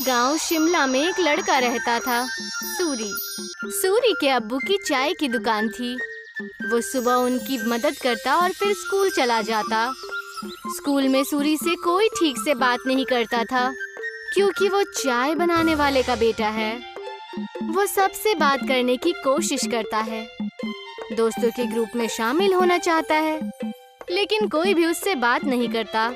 गांव शिमला में एक लड़का रहता था, सूरी। सूरी के अब्बू की चाय की दुकान थी। वो सुबह उनकी मदद करता और फिर स्कूल चला जाता। स्कूल में सूरी से कोई ठीक से बात नहीं करता था, क्योंकि वो चाय बनाने वाले का बेटा है। वो सबसे बात करने की कोशिश करता है, दोस्तों के ग्रुप में शामिल होना चाहता है, लेकिन कोई भी उससे बात नहीं करता।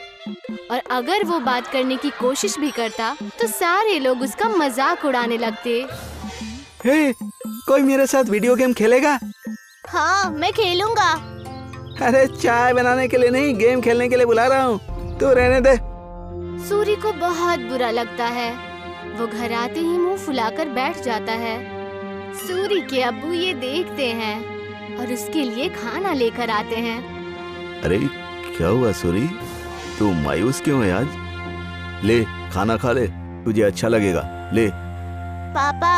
और अगर वो बात करने की कोशिश भी करता तो सारे लोग उसका मजाक उड़ाने लगते। हे, कोई मेरे साथ वीडियो गेम खेलेगा? हाँ, मैं खेलूंगा। अरे चाय बनाने के लिए नहीं, गेम खेलने के लिए बुला रहा हूँ, तू रहने दे। सूरी को बहुत बुरा लगता है। वो घर आते ही मुंह फुलाकर बैठ जाता है। सूरी के अब्बू ये देखते हैं और उसके लिए खाना लेकर आते हैं। अरे क्या हुआ सूरी, तू मायूस क्यों है आज? ले खाना खा ले, तुझे अच्छा लगेगा, ले। पापा,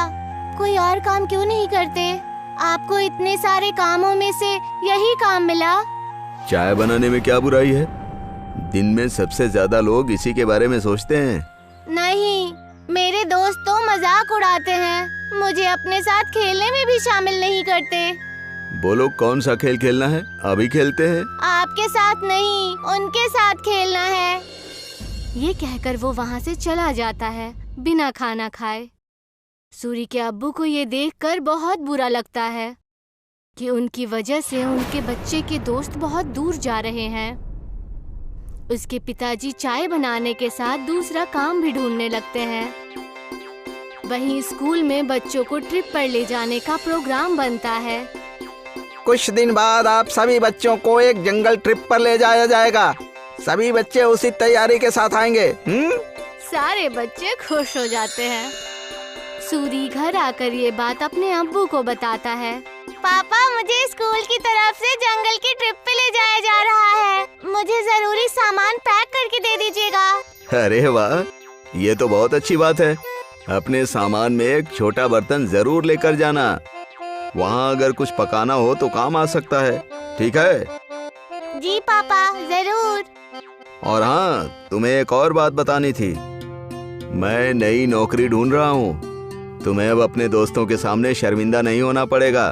कोई और काम क्यों नहीं करते? आपको इतने सारे कामों में से यही काम मिला। चाय बनाने में क्या बुराई है? दिन में सबसे ज्यादा लोग इसी के बारे में सोचते हैं। नहीं, मेरे दोस्त तो मजाक उड़ाते हैं, मुझे अपने साथ खेलने में भी शामिल नहीं करते। बोलो कौन सा खेल खेलना है, अभी खेलते हैं। आपके साथ नहीं, उनके साथ खेलना है। ये कहकर वो वहाँ से चला जाता है बिना खाना खाए। सूरी के अब्बू को ये देखकर बहुत बुरा लगता है कि उनकी वजह से उनके बच्चे के दोस्त बहुत दूर जा रहे हैं। उसके पिताजी चाय बनाने के साथ दूसरा काम भी ढूंढने लगते हैं। वहीं स्कूल में बच्चों को ट्रिप पर ले जाने का प्रोग्राम बनता है। कुछ दिन बाद आप सभी बच्चों को एक जंगल ट्रिप पर ले जाया जाएगा। सभी बच्चे उसी तैयारी के साथ आएंगे। सारे बच्चे खुश हो जाते हैं। सूरी घर आकर ये बात अपने अब्बू को बताता है। पापा, मुझे स्कूल की तरफ से जंगल की ट्रिप पे ले जाया जा रहा है। मुझे जरूरी सामान पैक करके दे दीजिएगा। अरे वाह, ये तो बहुत अच्छी बात है। अपने सामान में एक छोटा बर्तन जरूर लेकर जाना, वहाँ अगर कुछ पकाना हो तो काम आ सकता है, ठीक है? जी पापा, जरूर। और हाँ, तुम्हें एक और बात बतानी थी। मैं नई नौकरी ढूंढ रहा हूँ। तुम्हें अब अपने दोस्तों के सामने शर्मिंदा नहीं होना पड़ेगा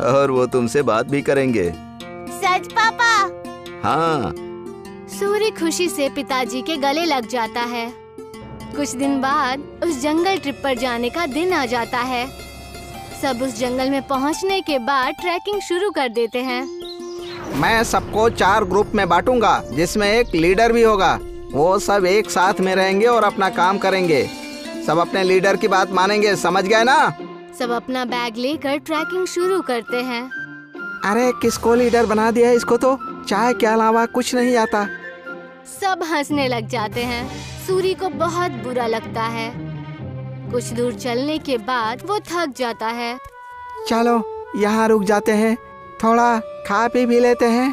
और वो तुमसे बात भी करेंगे। सच पापा? हाँ। सूरी खुशी से पिताजी के गले लग जाता है। कुछ दिन बाद उस जंगल ट्रिप पर जाने का दिन आ जाता है। सब उस जंगल में पहुंचने के बाद ट्रैकिंग शुरू कर देते हैं। मैं सबको 4 ग्रुप में बांटूंगा, जिसमें एक लीडर भी होगा। वो सब एक साथ में रहेंगे और अपना काम करेंगे। सब अपने लीडर की बात मानेंगे, समझ गए ना? सब अपना बैग लेकर ट्रैकिंग शुरू करते हैं। अरे किसको लीडर बना दिया? इसको तो चाय के अलावा कुछ नहीं आता। सब हंसने लग जाते हैं। सूरी को बहुत बुरा लगता है। कुछ दूर चलने के बाद वो थक जाता है। चलो यहाँ रुक जाते हैं, थोड़ा खा पी भी लेते हैं।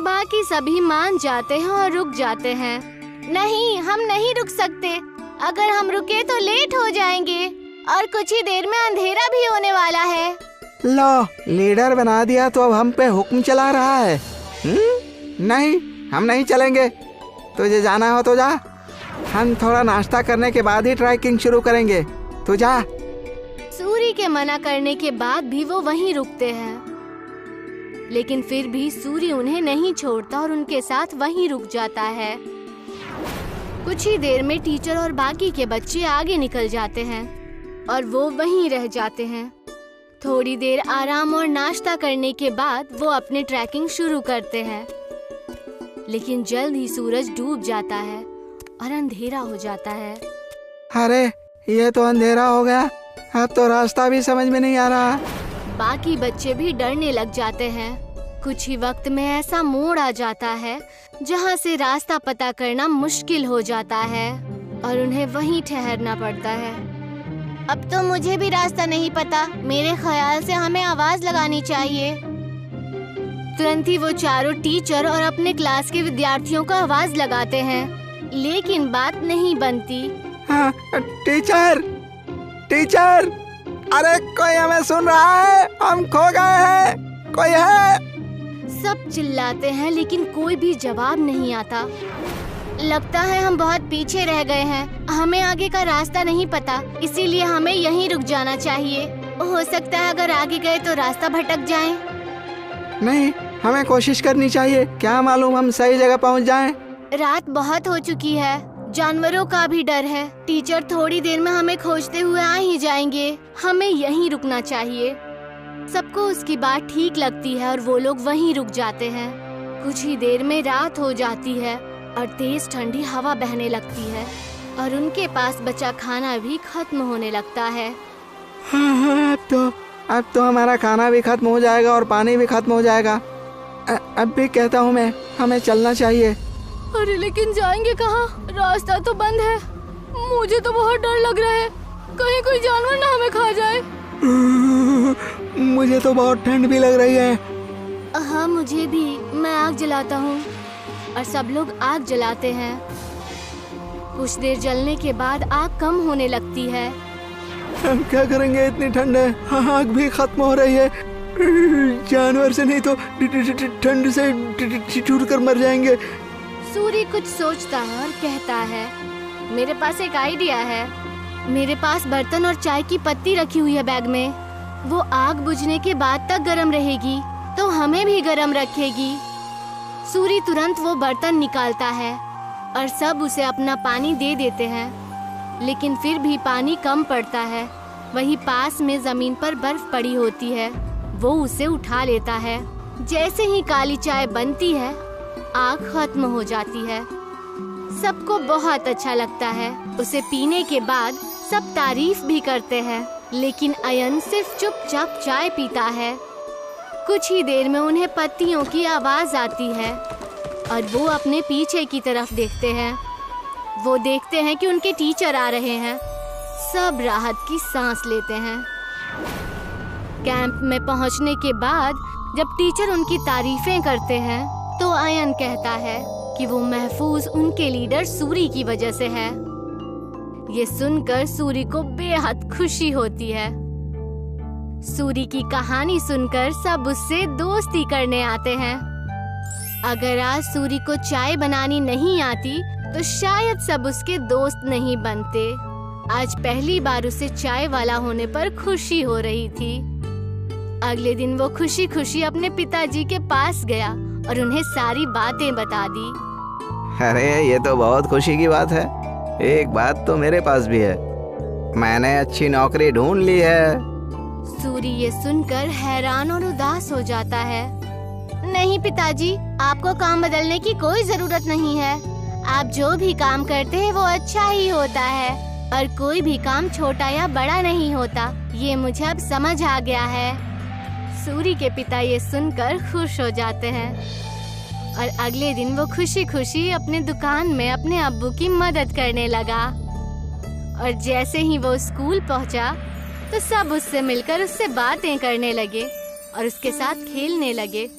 बाकी सभी मान जाते हैं और रुक जाते हैं। नहीं, हम नहीं रुक सकते। अगर हम रुके तो लेट हो जाएंगे और कुछ ही देर में अंधेरा भी होने वाला है। लो, लीडर बना दिया तो अब हम पे हुक्म चला रहा है। नहीं, हम नहीं चलेंगे। तुझे जाना हो तो जा, हम थोड़ा नाश्ता करने के बाद ही ट्रैकिंग शुरू करेंगे। तू जा। सूरी के मना करने के बाद भी वो वहीं रुकते हैं, लेकिन फिर भी सूरी उन्हें नहीं छोड़ता और उनके साथ वहीं रुक जाता है। कुछ ही देर में टीचर और बाकी के बच्चे आगे निकल जाते हैं और वो वहीं रह जाते हैं। थोड़ी देर आराम और नाश्ता करने के बाद वो अपनी ट्रैकिंग शुरू करते हैं, लेकिन जल्द ही सूरज डूब जाता है और अंधेरा हो जाता है। अरे ये तो अंधेरा हो गया, अब तो रास्ता भी समझ में नहीं आ रहा। बाकी बच्चे भी डरने लग जाते हैं। कुछ ही वक्त में ऐसा मोड़ आ जाता है जहाँ से रास्ता पता करना मुश्किल हो जाता है और उन्हें वहीं ठहरना पड़ता है। अब तो मुझे भी रास्ता नहीं पता। मेरे ख्याल से हमें आवाज लगानी चाहिए। तुरंत ही वो चारों टीचर और अपने क्लास के विद्यार्थियों को आवाज लगाते हैं, लेकिन बात नहीं बनती। हाँ, टीचर, टीचर, अरे कोई हमें सुन रहा है? हम खो गए हैं, कोई है? सब चिल्लाते हैं लेकिन कोई भी जवाब नहीं आता। लगता है हम बहुत पीछे रह गए हैं। हमें आगे का रास्ता नहीं पता, इसीलिए हमें यहीं रुक जाना चाहिए। हो सकता है अगर आगे गए तो रास्ता भटक जाएं। नहीं, हमें कोशिश करनी चाहिए, क्या मालूम हम सही जगह पहुंच जाएं। रात बहुत हो चुकी है, जानवरों का भी डर है। टीचर थोड़ी देर में हमें खोजते हुए आ ही जाएंगे। हमें यहीं रुकना चाहिए। सबको उसकी बात ठीक लगती है और वो लोग वहीं रुक जाते हैं। कुछ ही देर में रात हो जाती है और तेज ठंडी हवा बहने लगती है और उनके पास बचा खाना भी खत्म होने लगता है। हाँ, अब तो हमारा खाना भी खत्म हो जाएगा और पानी भी खत्म हो जाएगा। अब भी कहता हूँ मैं, हमें चलना चाहिए। अरे लेकिन जाएंगे कहाँ? रास्ता तो बंद है। मुझे तो बहुत डर लग रहा है, कहीं कोई जानवर ना हमें खा जाए। मुझे तो बहुत ठंड भी लग रही है। हाँ मुझे भी। मैं आग जलाता हूँ और सब लोग आग जलाते हैं। कुछ देर जलने के बाद आग कम होने लगती है। हम क्या करेंगे, इतनी ठंड है, आग भी खत्म हो रही है। जानवर से नहीं तो ठंड से छूट कर मर जाएंगे। सूर्य कुछ सोचता है और कहता है, मेरे पास एक आइडिया है। मेरे पास बर्तन और चाय की पत्ती रखी हुई है बैग में। वो आग बुझने के बाद तक गर्म रहेगी तो हमें भी गर्म रखेगी। सूर्य तुरंत वो बर्तन निकालता है और सब उसे अपना पानी दे देते हैं, लेकिन फिर भी पानी कम पड़ता है। वहीं पास में जमीन पर बर्फ पड़ी होती है। वो उसे उठा लेता है। जैसे ही काली चाय बनती है, आग खत्म हो जाती है। सबको बहुत अच्छा लगता है। उसे पीने के बाद सब तारीफ भी करते हैं, लेकिन अयन सिर्फ चुपचाप चाय पीता है। कुछ ही देर में उन्हें पत्तियों की आवाज आती है और वो अपने पीछे की तरफ देखते हैं। वो देखते हैं कि उनके टीचर आ रहे हैं। सब राहत की सांस लेते हैं। कैंप में पहुंचने के बाद जब टीचर उनकी तारीफें करते हैं तो अयन कहता है कि वो महफूज उनके लीडर सूरी की वजह से है। ये सुनकर सूरी को बेहद खुशी होती है। सूरी की कहानी सुनकर सब उससे दोस्ती करने आते हैं। अगर आज सूरी को चाय बनानी नहीं आती तो शायद सब उसके दोस्त नहीं बनते। आज पहली बार उसे चाय वाला होने पर खुशी हो रही थी। अगले दिन वो खुशी खुशी अपने पिताजी के पास गया और उन्हें सारी बातें बता दी। अरे ये तो बहुत खुशी की बात है। एक बात तो मेरे पास भी है, मैंने अच्छी नौकरी ढूंढ ली है। सूरी ये सुनकर हैरान और उदास हो जाता है। नहीं पिताजी, आपको काम बदलने की कोई जरूरत नहीं है। आप जो भी काम करते हैं वो अच्छा ही होता है और कोई भी काम छोटा या बड़ा नहीं होता। ये मुझे अब समझ आ गया है। सूरी के पिता ये सुनकर खुश हो जाते हैं और अगले दिन वो खुशी खुशी अपने दुकान में अपने अब्बू की मदद करने लगा। और जैसे ही वो स्कूल पहुंचा तो सब उससे मिलकर उससे बातें करने लगे और उसके साथ खेलने लगे।